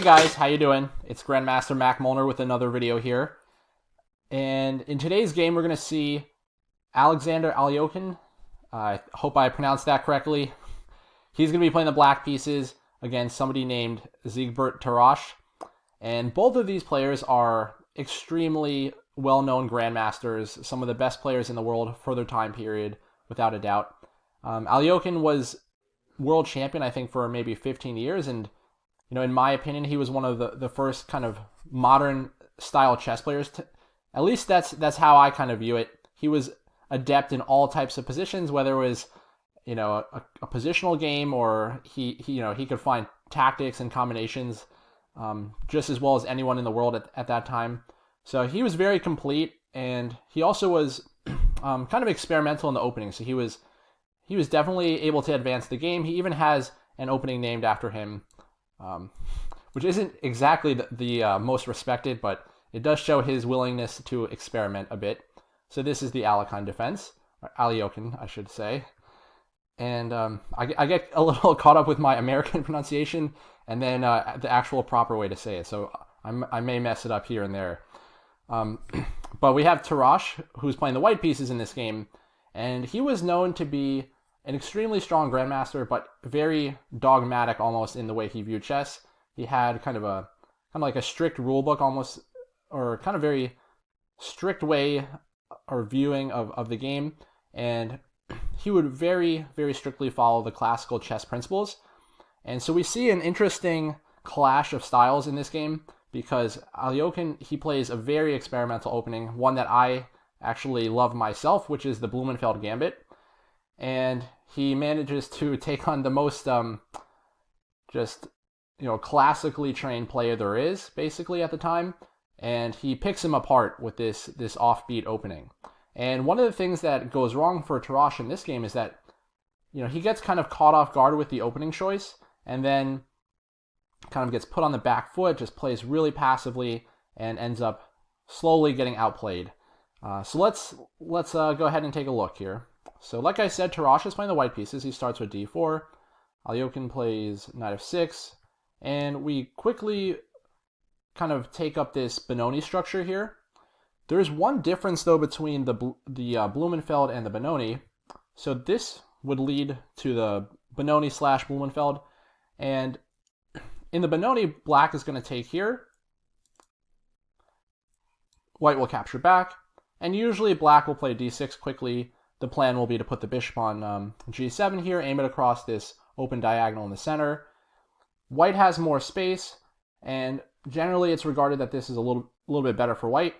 guys, how you doing? It's Grandmaster Mac Molnar with another video here. And in today's game, we're going to see Alexander Alekhine. I hope I pronounced that correctly. He's going to be playing the black pieces against somebody named Siegbert Tarrasch. And both of these players are extremely well-known grandmasters, some of the best players in the world for their time period, without a doubt. Alekhine was world champion, I think, for maybe 15 years, and in my opinion, he was one of the first kind of modern style chess players. At least that's how I kind of view it. He was adept in all types of positions, whether it was a positional game or he could find tactics and combinations just as well as anyone in the world at that time. So he was very complete, and he also was kind of experimental in the opening. So he was definitely able to advance the game. He even has an opening named after him. Which isn't exactly the most respected, but it does show his willingness to experiment a bit. So this is the Alekhine defense, or Alekhine, I should say. And I get a little caught up with my American pronunciation and then the actual proper way to say it. So I may mess it up here and there. But we have Tarrasch, who's playing the white pieces in this game, and he was known to be an extremely strong grandmaster, but very dogmatic almost in the way he viewed chess. He had kind of like a strict rule book almost, or kind of very strict way or viewing of the game, and he would very, very strictly follow the classical chess principles. And so we see an interesting clash of styles in this game, because Alekhine, he plays a very experimental opening, one that I actually love myself, which is the Blumenfeld Gambit. And he manages to take on the most classically trained player there is, basically, at the time, and he picks him apart with this offbeat opening. And one of the things that goes wrong for Tarrasch in this game is that he gets kind of caught off guard with the opening choice, and then kind of gets put on the back foot, just plays really passively, and ends up slowly getting outplayed. So let's go ahead and take a look here. So like I said, Tarrasch is playing the white pieces. He starts with d4. Alekhine plays knight f6. And we quickly kind of take up this Benoni structure here. There's one difference, though, between the Blumenfeld and the Benoni. So this would lead to the Benoni / Blumenfeld. And in the Benoni, black is going to take here. White will capture back. And usually black will play d6 quickly. The plan will be to put the bishop on g7 here, aim it across this open diagonal in the center. White has more space, and generally it's regarded that this is a little bit better for white.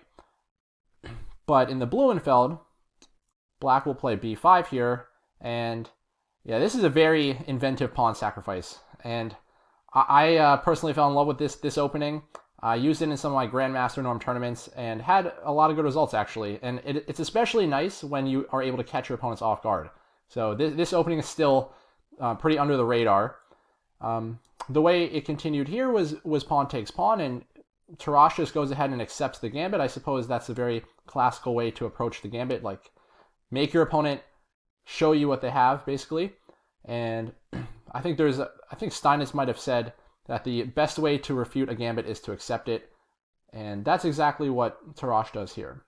But in the Blumenfeld, black will play b5 here, and yeah, this is a very inventive pawn sacrifice. And I personally fell in love with this opening. I used it in some of my Grandmaster Norm tournaments and had a lot of good results, actually. And it's especially nice when you are able to catch your opponents off guard. So this opening is still pretty under the radar. The way it continued here was pawn takes pawn, and Tarrasch just goes ahead and accepts the gambit. I suppose that's a very classical way to approach the gambit, like make your opponent show you what they have, basically. And I think Steinitz might have said that the best way to refute a gambit is to accept it. And that's exactly what Tarrasch does here.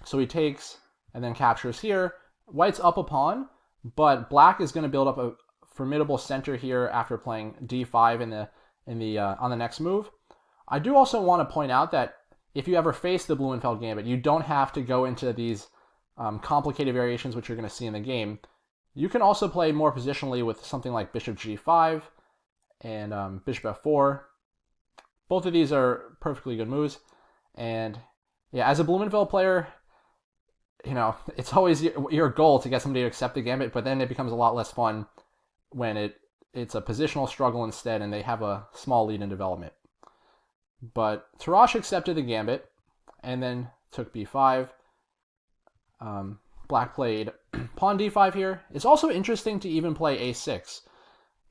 So he takes and then captures here. White's up a pawn, but black is going to build up a formidable center here after playing d5 on the next move. I do also want to point out that if you ever face the Blumenfeld Gambit, you don't have to go into these complicated variations which you're going to see in the game. You can also play more positionally with something like bishop g5 and bishop f4. Both of these are perfectly good moves. And yeah, as a Blumenfeld player, it's always your goal to get somebody to accept the gambit, but then it becomes a lot less fun when it's a positional struggle instead and they have a small lead in development. But Tarrasch accepted the gambit and then took b5. Black played pawn d5 here. It's also interesting to even play a6.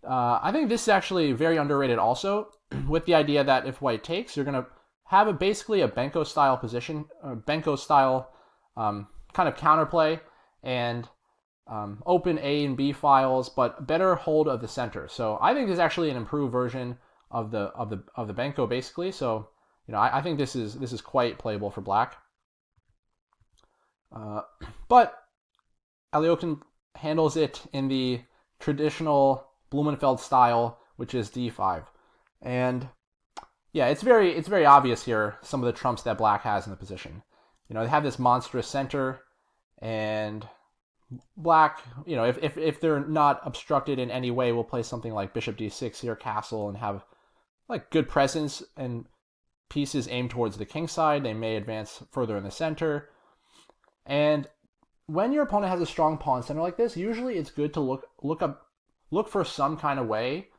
I think this is actually very underrated also, with the idea that if white takes, you're going to have basically a Benko-style position, Benko-style kind of counterplay, and open A and B files, but better hold of the center. So I think this is actually an improved version the benko basically. So I think this is quite playable for black. But Alekhine handles it in the traditional Blumenfeld style, which is d5, and yeah, it's very obvious here some of the trumps that black has in the position. They have this monstrous center, and black, if they're not obstructed in any way, will play something like bishop d6 here, castle, and have like good presence and pieces aimed towards the king side. They may advance further in the center. And when your opponent has a strong pawn center like this, usually it's good to look for some kind of way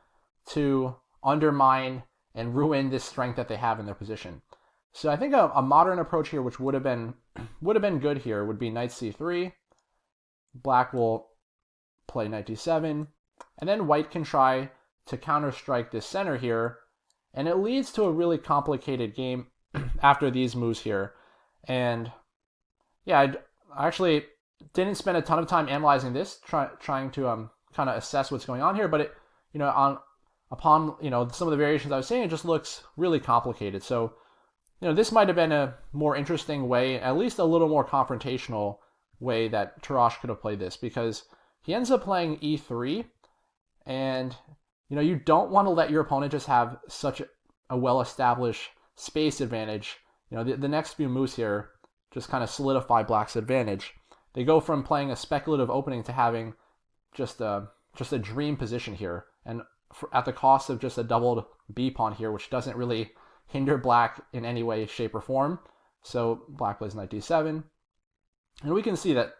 to undermine and ruin this strength that they have in their position. So I think a modern approach here, which would have been good here, would be knight c3. Black will play knight d7, and then white can try to counter-strike this center here, and it leads to a really complicated game after these moves here. And yeah, I actually didn't spend a ton of time analyzing this, trying to kind of assess what's going on here, but upon some of the variations I was saying, it just looks really complicated. So this might have been a more interesting way, at least a little more confrontational way that Tarrasch could have played this, because he ends up playing e3, and you don't want to let your opponent just have such a well-established space advantage. The next few moves here just kind of solidify black's advantage. They go from playing a speculative opening to having just a dream position here, and at the cost of just a doubled b pawn here, which doesn't really hinder black in any way, shape, or form. So black plays knight d7, and we can see that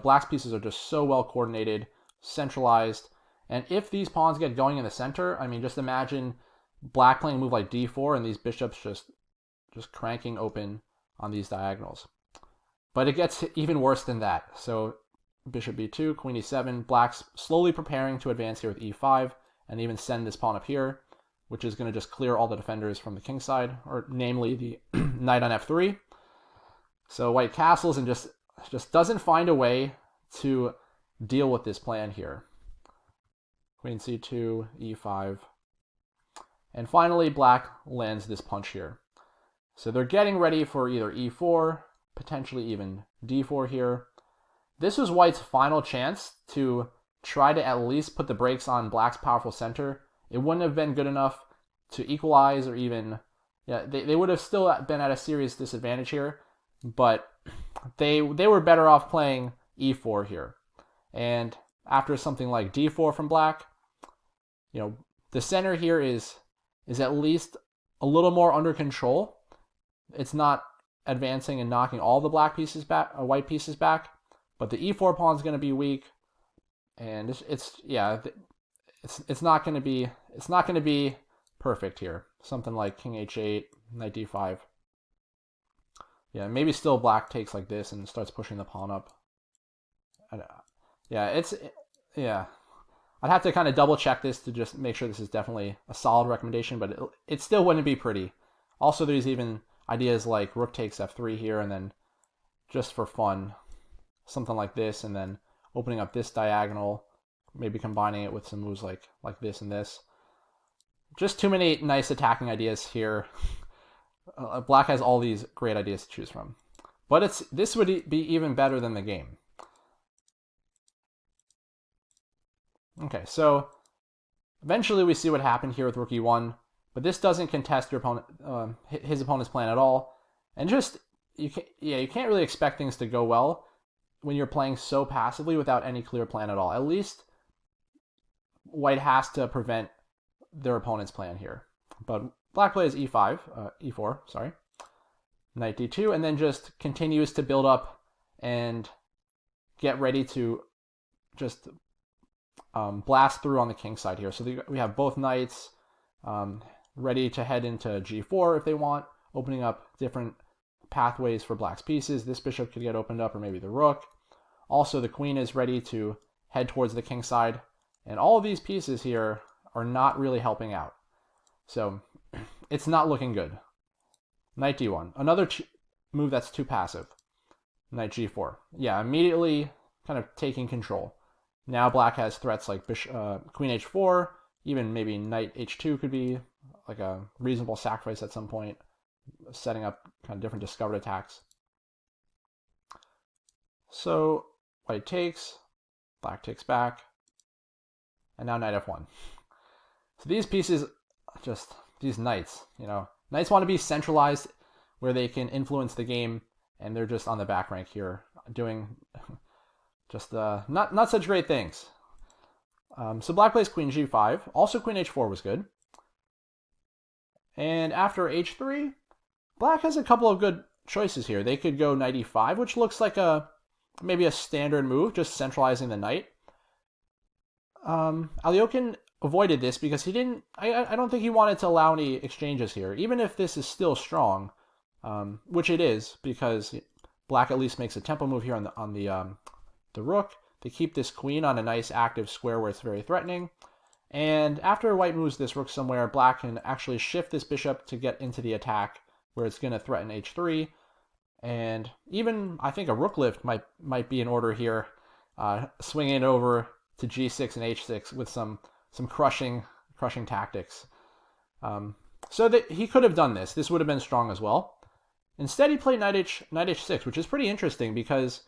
black's pieces are just so well coordinated, centralized, and if these pawns get going in the center, I mean, just imagine black playing a move like d4 and these bishops just cranking open on these diagonals. But it gets even worse than that. So bishop b2, queen e7, black's slowly preparing to advance here with e5 and even send this pawn up here, which is going to just clear all the defenders from the king side, or namely the knight on f3. So white castles and just doesn't find a way to deal with this plan here. Queen c2, e5. And finally, black lands this punch here. So they're getting ready for either e4, potentially even d4 here. This was white's final chance to try to at least put the brakes on black's powerful center. It wouldn't have been good enough to equalize, or even, they would have still been at a serious disadvantage here, but they were better off playing e4 here. And after something like d4 from black, the center here is at least a little more under control. It's not advancing and knocking all the white pieces back, but the e4 pawn is going to be weak, and it's not going to be perfect here. Something like king h8, knight d5. Yeah, maybe still black takes like this and starts pushing the pawn up. I'd have to kind of double check this to just make sure this is definitely a solid recommendation, but it still wouldn't be pretty. Also, there's even ideas like rook takes f3 here, and then just for fun, something like this, and then opening up this diagonal, maybe combining it with some moves like this and this. Just too many nice attacking ideas here. Black has all these great ideas to choose from. But this would be even better than the game. Okay, so eventually we see what happened here with rook e1, but this doesn't contest your opponent, his opponent's plan at all. And you can't really expect things to go well when you're playing so passively without any clear plan at all. At least white has to prevent their opponent's plan here. But black plays e4, sorry, knight d2, and then just continues to build up and get ready to just blast through on the king side here. So we have both knights ready to head into g4 if they want, opening up different pathways for black's pieces. This bishop could get opened up, or maybe the rook. Also, the queen is ready to head towards the king side, and all of these pieces here are not really helping out. So it's not looking good. Knight d1, another move that's too passive. Knight g4, yeah, immediately kind of taking control. Now black has threats like queen h4, even maybe knight h2 could be like a reasonable sacrifice at some point, setting up kind of different discovered attacks. So white takes, black takes back, and now knight f1. So these pieces, just these knights, knights want to be centralized where they can influence the game, and they're just on the back rank here, doing just not such great things. So black plays queen g5. Also queen h4 was good. And after h3, black has a couple of good choices here. They could go knight e5, which looks like maybe a standard move, just centralizing the knight. Alekhine avoided this because he didn't. I don't think he wanted to allow any exchanges here, even if this is still strong, which it is, because black at least makes a tempo move here on the rook. They keep this queen on a nice active square where it's very threatening. And after white moves this rook somewhere, black can actually shift this bishop to get into the attack where it's going to threaten h3. And even, I think, a rook lift might be in order here, swinging it over to g6 and h6 with some crushing tactics. So that he could have done this. This would have been strong as well. Instead, he played knight h6, which is pretty interesting because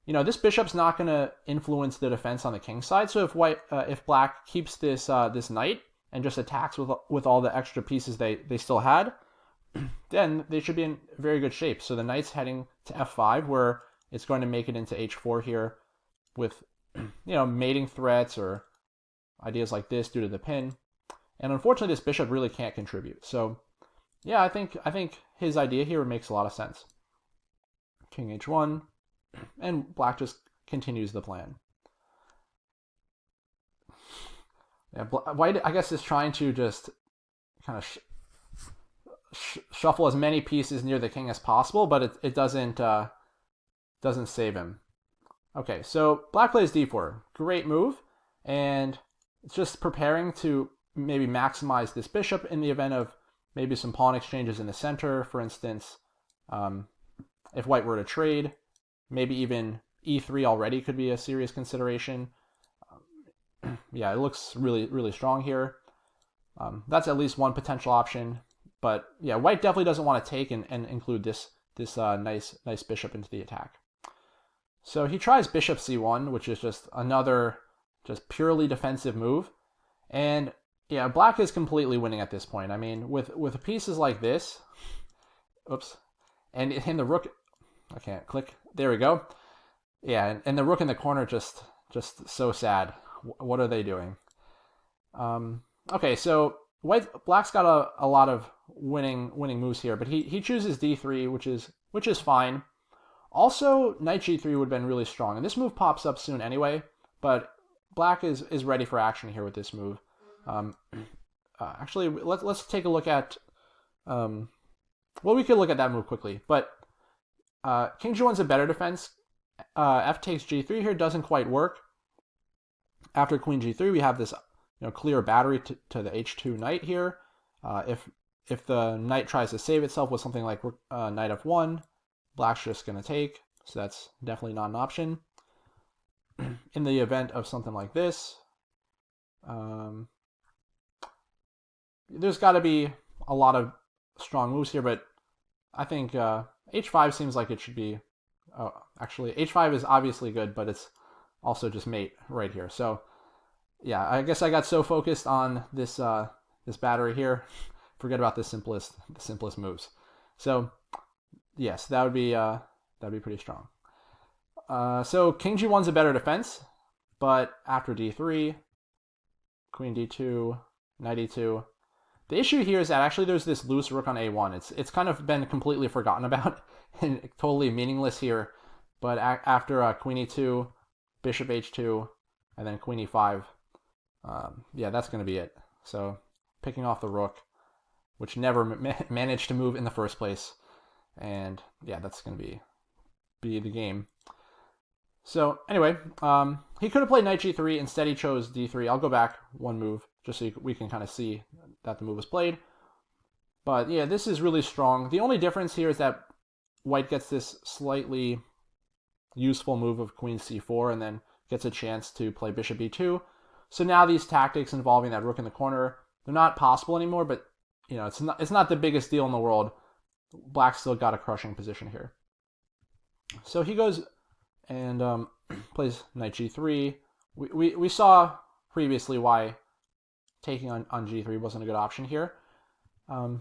this bishop's not going to influence the defense on the king side. So if black keeps this knight and just attacks with all the extra pieces they still had, then they should be in very good shape. So the knight's heading to f5, where it's going to make it into h4 here with mating threats or ideas like this due to the pin. And unfortunately, this bishop really can't contribute. So yeah, I think his idea here makes a lot of sense. King h1, and black just continues the plan. Yeah, white, I guess, is trying to just kind of shuffle as many pieces near the king as possible, but it doesn't save him. Okay, so black plays d4. Great move, and it's just preparing to maybe maximize this bishop in the event of maybe some pawn exchanges in the center. For instance, if white were to trade, maybe even e3 already could be a serious consideration. Yeah, it looks really, really strong here. That's at least one potential option. But yeah, white definitely doesn't want to take and include this nice bishop into the attack. So he tries bishop c1, which is just another just purely defensive move. And yeah, black is completely winning at this point. I mean, with pieces like this, oops, and in the rook, I can't click. There we go. Yeah, and the rook in the corner just so sad. What are they doing? Okay, so black's got a lot of winning moves here, but he chooses d3, which is fine. Also, knight g3 would have been really strong, and this move pops up soon anyway. But black is ready for action here with this move. Actually, let's take a look at. Well, we could look at that move quickly, but king g1's a better defense. F takes g3 here doesn't quite work. After queen g3, we have this clear battery to the h2 knight here. If the knight tries to save itself with something like knight f1, black's just going to take, so that's definitely not an option. In the event of something like this, there's got to be a lot of strong moves here, but I think h5 seems like it should be. Oh, actually, h5 is obviously good, but it's also just mate right here. So yeah, I guess I got so focused on this battery here, forget about the simplest moves. So yes, that'd be pretty strong. So king g1's a better defense, but after d3, queen d2, knight e2. The issue here is that actually there's this loose rook on a1. It's kind of been completely forgotten about and totally meaningless here. But after queen e2, bishop h2, and then queen e5, yeah, that's going to be it. So picking off the rook, which never managed to move in the first place. And yeah, that's going to be the game. So anyway, he could have played knight g3. Instead, he chose d3. I'll go back one move just so we can kind of see that the move was played. But yeah, this is really strong. The only difference here is that white gets this slightly useful move of queen c4 and then gets a chance to play bishop e2. So now these tactics involving that rook in the corner, they're not possible anymore, but you know, it's not the biggest deal in the world. Black still got a crushing position here. So he goes and plays knight g3. We saw previously why taking on g3 wasn't a good option here.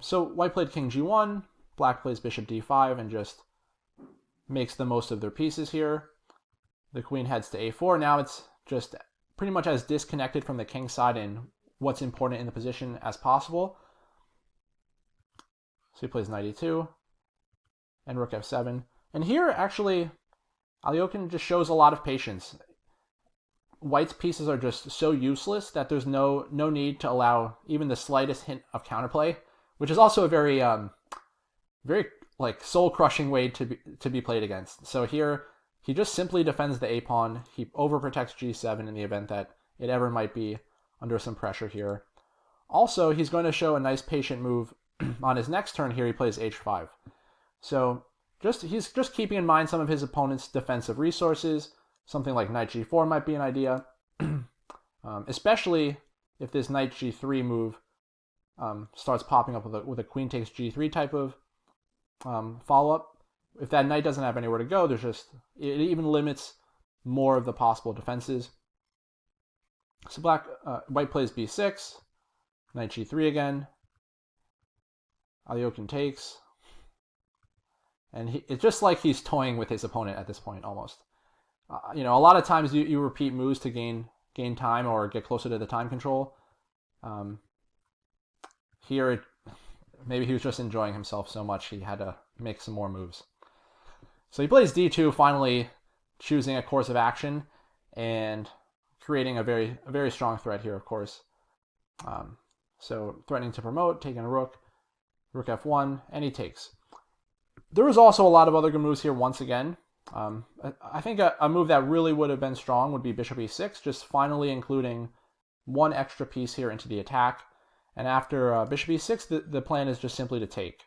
So white played king g1, black plays bishop d5 and just makes the most of their pieces here. The queen heads to a4. Now it's just pretty much as disconnected from the king side and what's important in the position as possible. So he plays knight e2 and rook f7. And here, actually, Alekhine just shows a lot of patience. White's pieces are just so useless that there's no need to allow even the slightest hint of counterplay, which is also a very very like soul-crushing way to be played against. So here, he just simply defends the a-pawn. He overprotects g7 in the event that it ever might be under some pressure here. Also, he's going to show a nice patient move on his next turn here. He plays h5. So he's just keeping in mind some of his opponent's defensive resources. Something like knight g4 might be an idea, especially if this knight g3 move starts popping up with a queen takes g3 type of follow-up. If that knight doesn't have anywhere to go, it even limits more of the possible defenses. So white plays b6, knight g3 again. Alekhine takes, and it's just like he's toying with his opponent at this point almost. You know, a lot of times you repeat moves to gain time or get closer to the time control. Here, maybe he was just enjoying himself so much he had to make some more moves. So he plays d2, finally choosing a course of action and creating a very strong threat here, of course. So threatening to promote, taking a rook f1, and he takes. There was also a lot of other good moves here once again. I think a move that really would have been strong would be bishop e6, just finally including one extra piece here into the attack. And after bishop e6, the plan is just simply to take.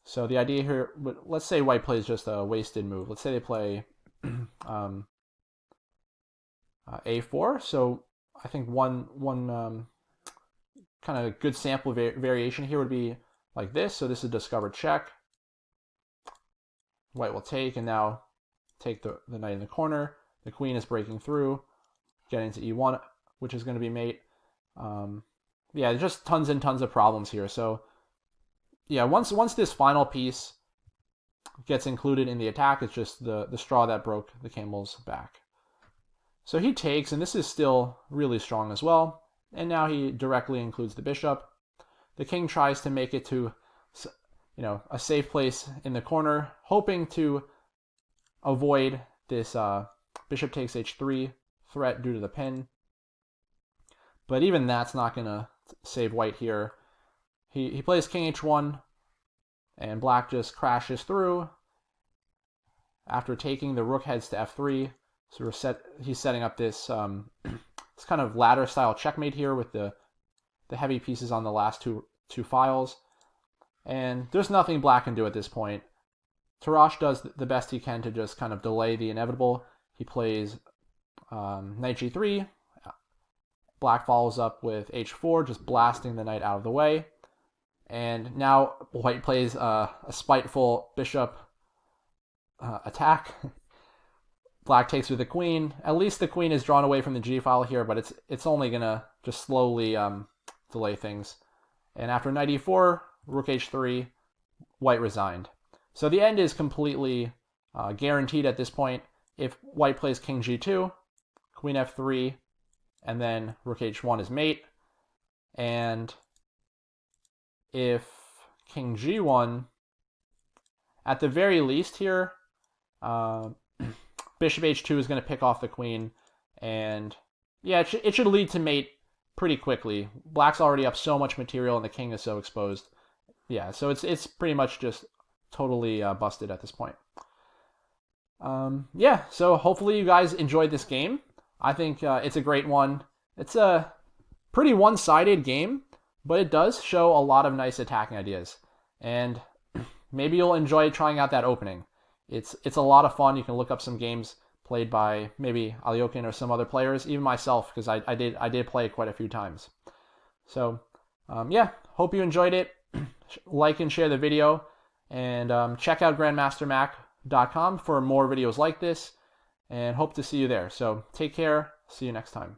So the idea here, let's say white plays just a wasted move. Let's say they play a4. So I think one kind of good sample variation here would be like this. So this is discovered check. White will take, and now take the knight in the corner. The queen is breaking through, getting to e1, which is going to be mate. Yeah, just tons and tons of problems here. So yeah, once this final piece gets included in the attack, it's just the straw that broke the camel's back. So he takes, and this is still really strong as well. And now he directly includes the bishop. The king tries to make it to, you know, a safe place in the corner, hoping to avoid this bishop takes h3 threat due to the pin. But even that's not going to save white here. He plays king h1, and black just crashes through. After taking, the rook heads to f3. So he's setting up this this kind of ladder-style checkmate here with the heavy pieces on the last two files. And there's nothing black can do at this point. Tarrasch does the best he can to just kind of delay the inevitable. He plays knight g3. Black follows up with h4, just blasting the knight out of the way. And now white plays a spiteful bishop attack. Black takes with the queen. At least the queen is drawn away from the g file here, but it's only going to just slowly delay things. And after knight e4, rook h3, white resigned. So the end is completely guaranteed at this point. If white plays king g2, queen f3, and then rook h1 is mate. And if king g1, at the very least here, bishop h2 is going to pick off the queen. And yeah, it should lead to mate pretty quickly. Black's already up so much material and the king is so exposed. Yeah, so it's pretty much just totally busted at this point. Yeah, so hopefully you guys enjoyed this game. I think it's a great one. It's a pretty one-sided game, but it does show a lot of nice attacking ideas. And maybe you'll enjoy trying out that opening. It's a lot of fun. You can look up some games played by maybe Alekhine or some other players, even myself, because I did play quite a few times. So yeah, hope you enjoyed it. like and share the video, and check out grandmastermac.com for more videos like this, and hope to see you there. So take care. See you next time.